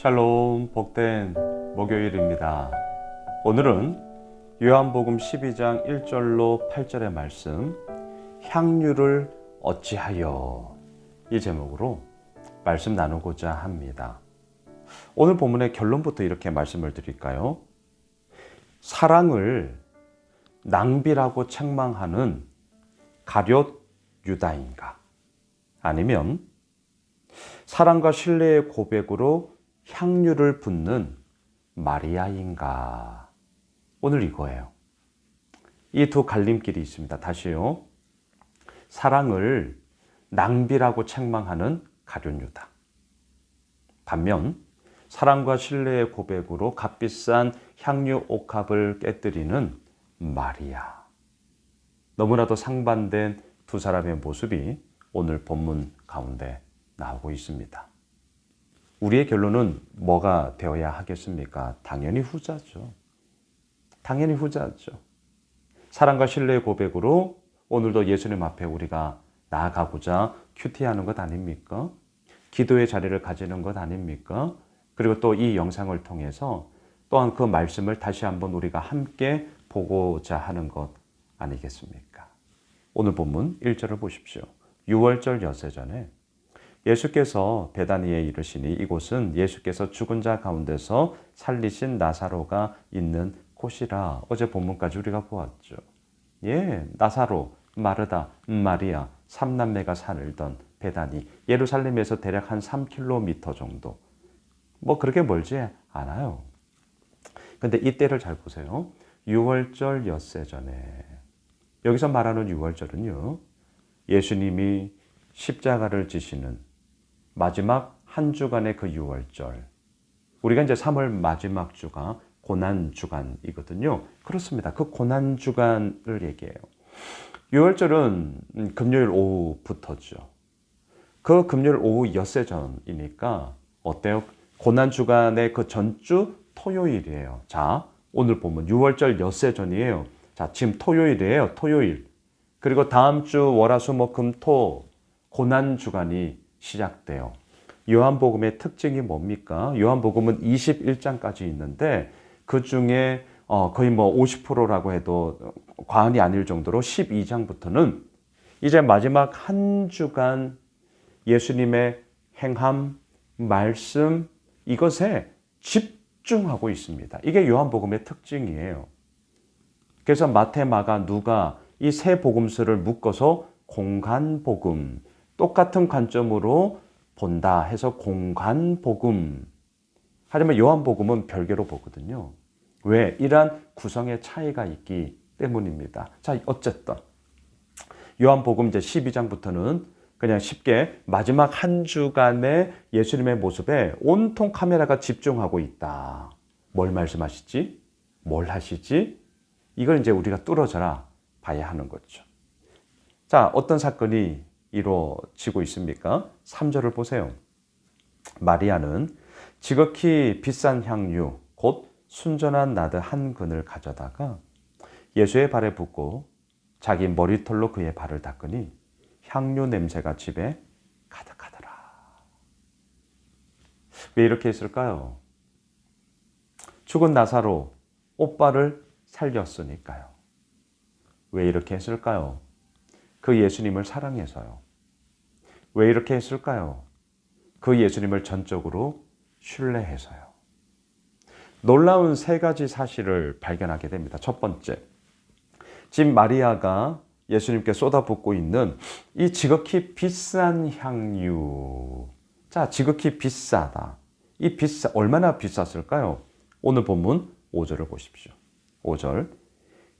샬롬, 복된 목요일입니다. 오늘은 요한복음 12장 1절로 8절의 말씀, 향유를 어찌하여, 이 제목으로 말씀 나누고자 합니다. 오늘 본문의 결론부터 이렇게 말씀을 드릴까요? 사랑을 낭비라고 책망하는 가룟 유다인가? 아니면 사랑과 신뢰의 고백으로 향유를 붓는 마리아인가? 오늘 이거예요. 이 두 갈림길이 있습니다. 다시요. 사랑을 낭비라고 책망하는 가룟 유다. 반면 사랑과 신뢰의 고백으로 값비싼 향유 옥합을 깨뜨리는 마리아. 너무나도 상반된 두 사람의 모습이 오늘 본문 가운데 나오고 있습니다. 우리의 결론은 뭐가 되어야 하겠습니까? 당연히 후자죠. 당연히 후자죠. 사랑과 신뢰의 고백으로 오늘도 예수님 앞에 우리가 나아가고자 큐티하는 것 아닙니까? 기도의 자리를 가지는 것 아닙니까? 그리고 또 이 영상을 통해서 또한 그 말씀을 다시 한번 우리가 함께 보고자 하는 것 아니겠습니까? 오늘 본문 1절을 보십시오. 6월절 엿새전에 예수께서 베다니에 이르시니 이곳은 예수께서 죽은 자 가운데서 살리신 나사로가 있는 곳이라. 어제 본문까지 우리가 보았죠. 나사로, 마르다, 마리아, 삼남매가 살던 베다니, 예루살렘에서 대략 한 3km 정도. 그렇게 멀지 않아요. 근데 이때를 잘 보세요. 6월절 엿새전에. 여기서 말하는 6월절은요. 예수님이 십자가를 지시는 마지막 한 주간의 그 6월절. 우리가 이제 3월 마지막 주가 고난주간이거든요. 그렇습니다. 그 고난주간을 얘기해요. 6월절은 금요일 오후부터죠. 그 금요일 오후 엿새전이니까 어때요? 고난주간의 그 전주 토요일이에요. 자, 오늘 보면 6월절 엿새전이에요. 자, 지금 토요일이에요. 토요일. 그리고 다음 주 월화수목금토 고난주간이 시작돼요. 요한복음의 특징이 뭡니까? 요한복음은 21장까지 있는데 그 중에 거의 50%라고 해도 과언이 아닐 정도로 12장부터는 이제 마지막 한 주간 예수님의 행함, 말씀, 이것에 집중하고 있습니다. 이게 요한복음의 특징이에요. 그래서 마태, 마가, 누가 이 세 복음서를 묶어서 공간복음, 똑같은 관점으로 본다 해서 공간복음. 하지만 요한복음은 별개로 보거든요. 왜? 이러한 구성의 차이가 있기 때문입니다. 자, 어쨌든 요한복음 이제 12장부터는 그냥 쉽게 마지막 한 주간의 예수님의 모습에 온통 카메라가 집중하고 있다. 뭘 말씀하시지? 뭘 하시지? 이걸 이제 우리가 뚫어져라 봐야 하는 거죠. 자, 어떤 사건이 이루어지고 있습니까? 3절을 보세요. 마리아는 지극히 비싼 향유, 곧 순전한 나드 한 근을 가져다가 예수의 발에 붓고 자기 머리털로 그의 발을 닦으니 향유 냄새가 집에 가득하더라. 왜 이렇게 했을까요? 죽은 나사로 오빠를 살렸으니까요. 왜 이렇게 했을까요? 그 예수님을 사랑해서요. 왜 이렇게 했을까요? 그 예수님을 전적으로 신뢰해서요. 놀라운 세 가지 사실을 발견하게 됩니다. 첫 번째, 지금 마리아가 예수님께 쏟아붓고 있는 이 지극히 비싼 향유. 자, 지극히 비싸다. 얼마나 비쌌을까요? 오늘 본문 5절을 보십시오. 5절.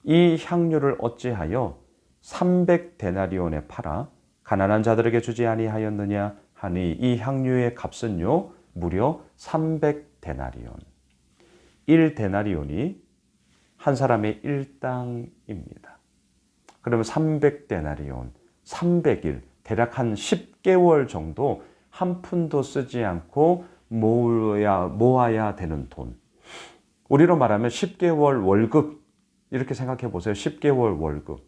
이 향유를 어찌하여 300데나리온에 팔아 가난한 자들에게 주지 아니하였느냐 하니 이 향유의 값은요 무려 300데나리온. 1데나리온이 한 사람의 일당입니다. 그러면 300데나리온, 300일, 대략 한 10개월 정도 한 푼도 쓰지 않고 모아야 되는 돈. 우리로 말하면 10개월 월급, 이렇게 생각해 보세요. 10개월 월급.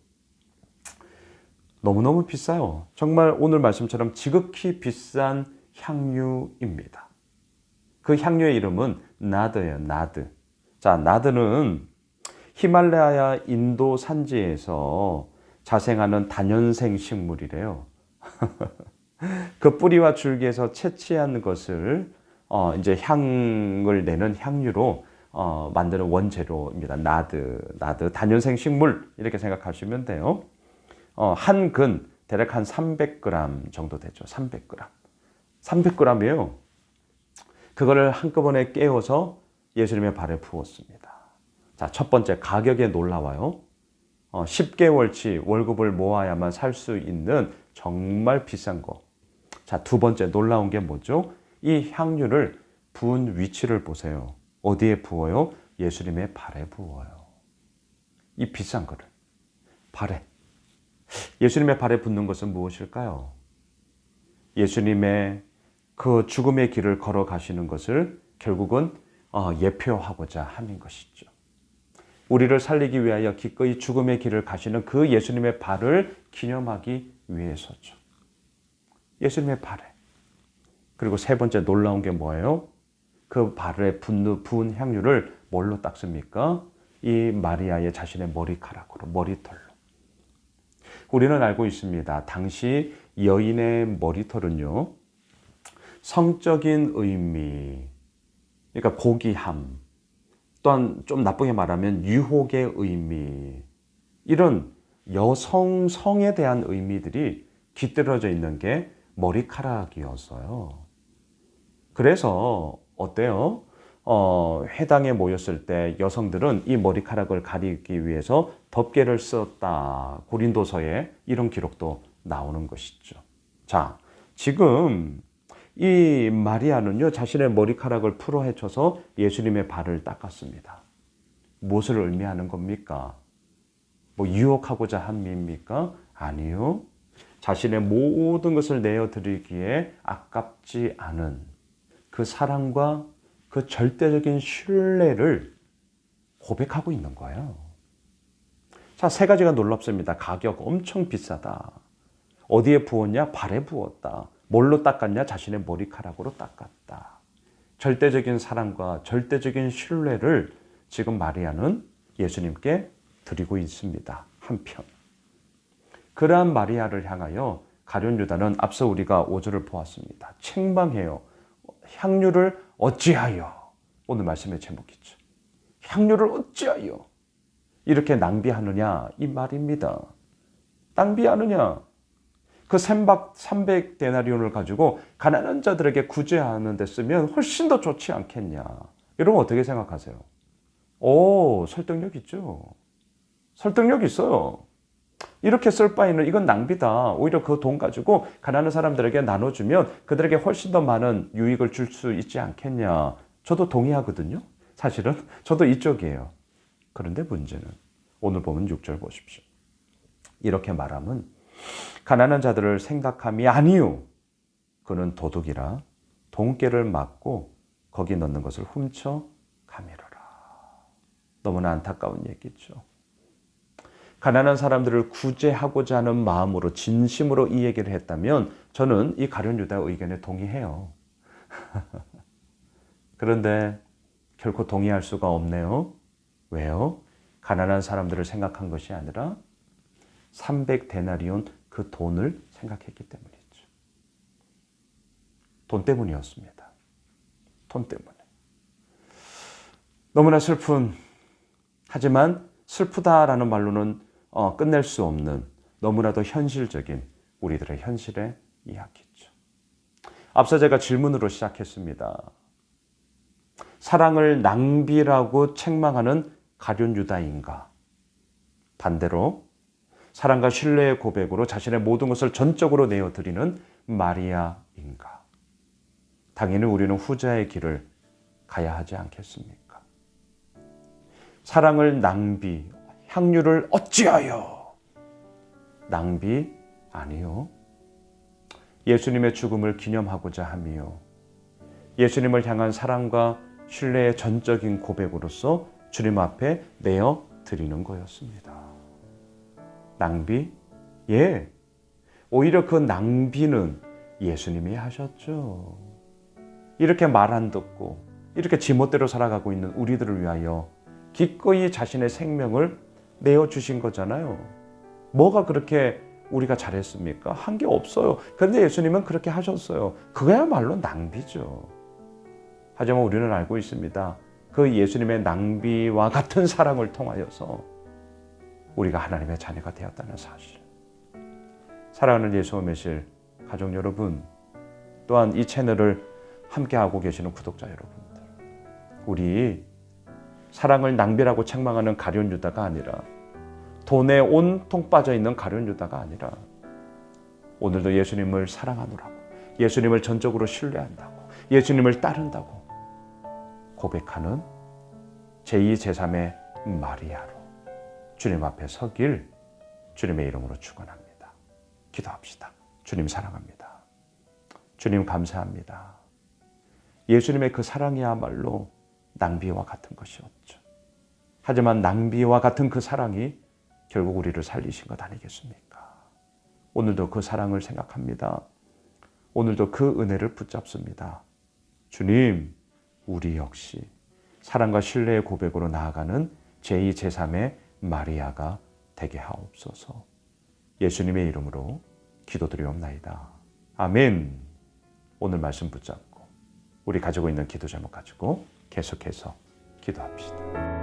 너무너무 비싸요. 정말 오늘 말씀처럼 지극히 비싼 향유입니다. 그 그 향료의 이름은 나드예요. 나드. 자, 나드는 히말라야 인도 산지에서 자생하는 다년생 식물이래요. 그 뿌리와 줄기에서 채취한 것을 이제 향을 내는 향유로 만드는 원재료입니다. 나드 다년생 식물 이렇게 생각하시면 돼요. 한 근 대략 한 300g 정도 되죠. 300g. 300g이에요. 그거를 한꺼번에 깨워서 예수님의 발에 부었습니다. 자, 첫 번째 가격에 놀라워요. 10개월치 월급을 모아야만 살 수 있는 정말 비싼 거. 자, 두 번째 놀라운 게 뭐죠? 이 향유를 부은 위치를 보세요. 어디에 부어요? 예수님의 발에 부어요. 이 비싼 거를 발에. 예수님의 발에 붓는 것은 무엇일까요? 예수님의 그 죽음의 길을 걸어가시는 것을 결국은 예표하고자 하는 것이죠. 우리를 살리기 위하여 기꺼이 죽음의 길을 가시는 그 예수님의 발을 기념하기 위해서죠. 예수님의 발에. 그리고 세 번째 놀라운 게 뭐예요? 그 발에 부은 향유를 뭘로 닦습니까? 이 마리아의 자신의 머리카락으로, 머리털로. 우리는 알고 있습니다. 당시 여인의 머리털은요, 성적인 의미, 그러니까 고귀함, 또한 좀 나쁘게 말하면 유혹의 의미, 이런 여성성에 대한 의미들이 깃들어져 있는 게 머리카락이었어요. 그래서 어때요? 회당에 모였을 때 여성들은 이 머리카락을 가리기 위해서 덮개를 썼다. 고린도서에 이런 기록도 나오는 것이죠. 자, 지금 이 마리아는요, 자신의 머리카락을 풀어 헤쳐서 예수님의 발을 닦았습니다. 무엇을 의미하는 겁니까? 뭐 유혹하고자 함입니까? 아니요. 자신의 모든 것을 내어드리기에 아깝지 않은 그 사랑과 그 절대적인 신뢰를 고백하고 있는 거예요. 자, 세 가지가 놀랍습니다. 가격 엄청 비싸다. 어디에 부었냐? 발에 부었다. 뭘로 닦았냐? 자신의 머리카락으로 닦았다. 절대적인 사랑과 절대적인 신뢰를 지금 마리아는 예수님께 드리고 있습니다. 한편. 그러한 마리아를 향하여 가룟 유다는 앞서 우리가 5절을 보았습니다. 책망해요. 향유를 어찌하여, 오늘 말씀의 제목이죠. 향유를 어찌하여 이렇게 낭비하느냐 이 말입니다. 낭비하느냐. 그 300데나리온을 가지고 가난한 자들에게 구제하는 데 쓰면 훨씬 더 좋지 않겠냐. 여러분 어떻게 생각하세요? 오, 설득력 있죠. 설득력 있어요. 이렇게 쓸 바에는 이건 낭비다. 오히려 그 돈 가지고 가난한 사람들에게 나눠주면 그들에게 훨씬 더 많은 유익을 줄 수 있지 않겠냐. 저도 동의하거든요. 사실은 저도 이쪽이에요. 그런데 문제는 오늘 보면 6절 보십시오. 이렇게 말하면 가난한 자들을 생각함이 아니요. 그는 도둑이라 돈깨를 맞고 거기 넣는 것을 훔쳐 가미러라. 너무나 안타까운 얘기죠. 가난한 사람들을 구제하고자 하는 마음으로 진심으로 이 얘기를 했다면 저는 이 가룟 유다의 의견에 동의해요. 그런데 결코 동의할 수가 없네요. 왜요? 가난한 사람들을 생각한 것이 아니라 300데나리온 그 돈을 생각했기 때문이죠. 돈 때문이었습니다. 돈 때문에. 너무나 슬픈, 하지만 슬프다라는 말로는 끝낼 수 없는 너무나도 현실적인 우리들의 현실의 이야기죠. 앞서 제가 질문으로 시작했습니다. 사랑을 낭비라고 책망하는 가룟 유다인가? 반대로 사랑과 신뢰의 고백으로 자신의 모든 것을 전적으로 내어드리는 마리아인가? 당연히 우리는 후자의 길을 가야 하지 않겠습니까? 사랑을 낭비, 향유를 어찌하여? 낭비 아니요. 예수님의 죽음을 기념하고자 함이요. 예수님을 향한 사랑과 신뢰의 전적인 고백으로서 주님 앞에 내어 드리는 거였습니다. 낭비? 예. 오히려 그 낭비는 예수님이 하셨죠. 이렇게 말 안 듣고 이렇게 지멋대로 살아가고 있는 우리들을 위하여 기꺼이 자신의 생명을 내어주신 거잖아요. 뭐가 그렇게 우리가 잘했습니까? 한 게 없어요. 그런데 예수님은 그렇게 하셨어요. 그거야말로 낭비죠. 하지만 우리는 알고 있습니다. 그 예수님의 낭비와 같은 사랑을 통하여서 우리가 하나님의 자녀가 되었다는 사실. 사랑하는 예수와 매실 가족 여러분, 또한 이 채널을 함께하고 계시는 구독자 여러분들, 우리 사랑을 낭비라고 책망하는 가룟 유다가 아니라, 돈에 온통 빠져있는 가룟 유다가 아니라, 오늘도 예수님을 사랑하노라고, 예수님을 전적으로 신뢰한다고, 예수님을 따른다고 고백하는 제2, 제3의 마리아로 주님 앞에 서길 주님의 이름으로 축원합니다. 기도합시다. 주님 사랑합니다. 주님 감사합니다. 예수님의 그 사랑이야말로 낭비와 같은 것이었죠. 하지만 낭비와 같은 그 사랑이 결국 우리를 살리신 것 아니겠습니까? 오늘도 그 사랑을 생각합니다. 오늘도 그 은혜를 붙잡습니다. 주님, 우리 역시 사랑과 신뢰의 고백으로 나아가는 제2, 제3의 마리아가 되게 하옵소서. 예수님의 이름으로 기도드리옵나이다. 아멘. 오늘 말씀 붙잡고 우리 가지고 있는 기도 제목 가지고 계속해서 기도합시다.